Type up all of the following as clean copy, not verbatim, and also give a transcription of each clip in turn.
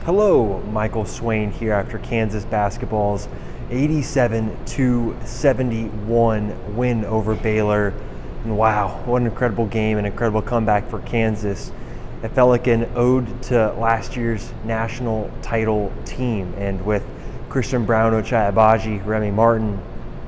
Hello, Michael Swain here after Kansas basketball's 87-71 win over Baylor. And wow, what an incredible game, an incredible comeback for Kansas. It felt like an ode to last year's national title team. And with Christian Brown, Ochai Agbaji, Remy Martin,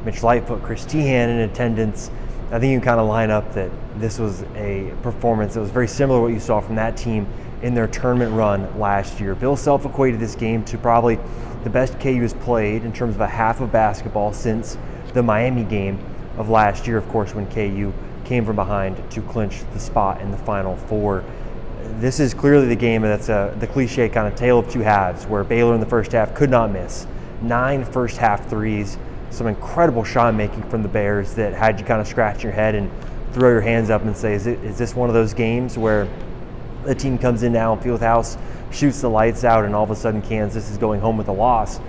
Mitch Lightfoot, Chris Tehan in attendance, I think you can kind of line up that this was a performance that was very similar to what you saw from that team in their tournament run last year. Bill Self equated this game to probably the best KU has played in terms of a half of basketball since the Miami game of last year, of course, when KU came from behind to clinch the spot in the Final Four. This is clearly the game that's the cliche kind of tale of two halves, where Baylor in the first half could not miss. 9 first half threes, some incredible shot making from the Bears that had you kind of scratch your head and throw your hands up and say, is this one of those games where the team comes in now, Fieldhouse shoots the lights out, and all of a sudden Kansas is going home with a loss?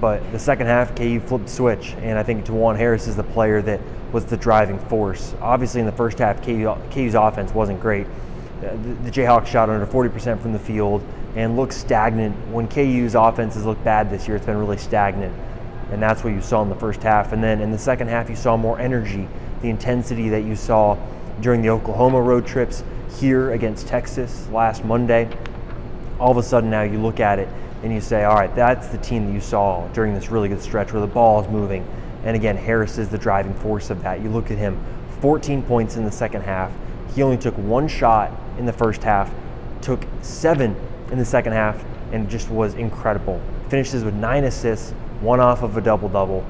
But the second half, KU flipped the switch, and I think Tajuan Harris is the player that was the driving force. Obviously, in the first half, KU's offense wasn't great. The Jayhawks shot under 40% from the field and looked stagnant. When KU's offense has looked bad this year, it's been really stagnant, and that's what you saw in the first half. And then in the second half, you saw more energy, the intensity that you saw during the Oklahoma road trips, here against Texas last Monday. All of a sudden now you look at it and you say, all right, that's the team that you saw during this really good stretch where the ball is moving. And again, Harris is the driving force of that. You look at him, 14 points in the second half. He only took 1 shot in the first half, took 7 in the second half, and just was incredible. Finishes with 9 assists, 1 off of a double-double.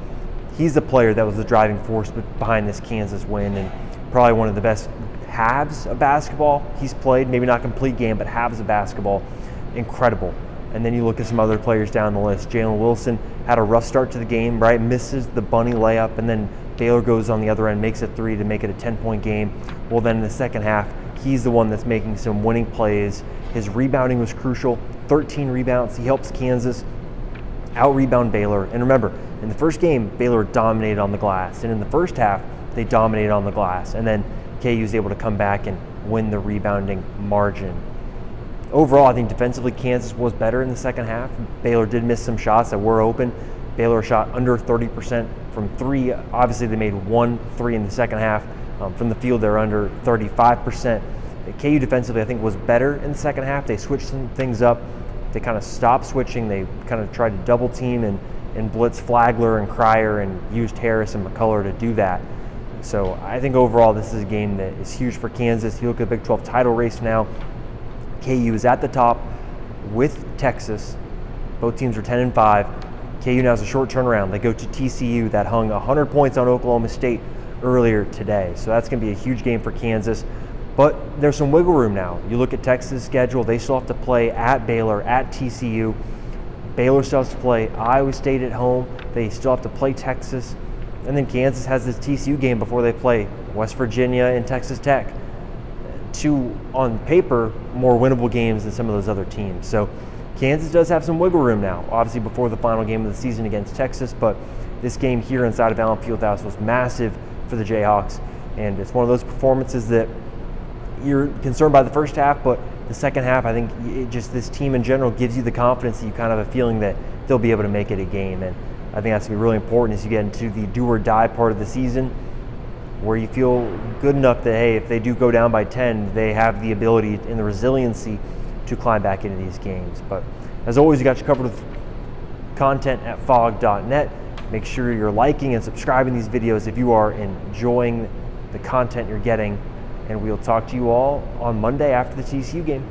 He's the player that was the driving force behind this Kansas win, and probably one of the best halves of basketball he's played. Maybe not complete game, but halves of basketball. Incredible. And then you look at some other players down the list. Jalen Wilson had a rough start to the game, right? Misses the bunny layup, and then Baylor goes on the other end, makes a 3 to make it a 10-point game. Well, then in the second half, he's the one that's making some winning plays. His rebounding was crucial. 13 rebounds. He helps Kansas out-rebound Baylor. And remember, in the first game, Baylor dominated on the glass. And in the first half, they dominated on the glass. And then KU was able to come back and win the rebounding margin. Overall, I think defensively, Kansas was better in the second half. Baylor did miss some shots that were open. Baylor shot under 30% from 3. Obviously, they made 1 3 in the second half. From the field, they're under 35%. KU defensively, I think, was better in the second half. They switched some things up. They kind of stopped switching. They kind of tried to double team and blitz Flagler and Cryer and used Harris and McCullough to do that. So I think overall this is a game that is huge for Kansas. You look at the Big 12 title race now. KU is at the top with Texas. Both teams are 10-5. KU now has a short turnaround. They go to TCU that hung 100 points on Oklahoma State earlier today. So that's going to be a huge game for Kansas. But there's some wiggle room now. You look at Texas' schedule. They still have to play at Baylor, at TCU. Baylor still has to play Iowa State at home. They still have to play Texas. And then Kansas has this TCU game before they play West Virginia and Texas Tech. 2, on paper, more winnable games than some of those other teams. So Kansas does have some wiggle room now, obviously before the final game of the season against Texas, but this game here inside of Allen Fieldhouse was massive for the Jayhawks, and it's one of those performances that you're concerned by the first half, but the second half, I think this team in general gives you the confidence that you kind of have a feeling that they'll be able to make it a game. And I think that's going to be really important as you get into the do or die part of the season, where you feel good enough that, hey, if they do go down by 10, they have the ability and the resiliency to climb back into these games. But as always, you got you covered with content at fog.net. Make sure you're liking and subscribing these videos if you are enjoying the content you're getting. And we'll talk to you all on Monday after the TCU game.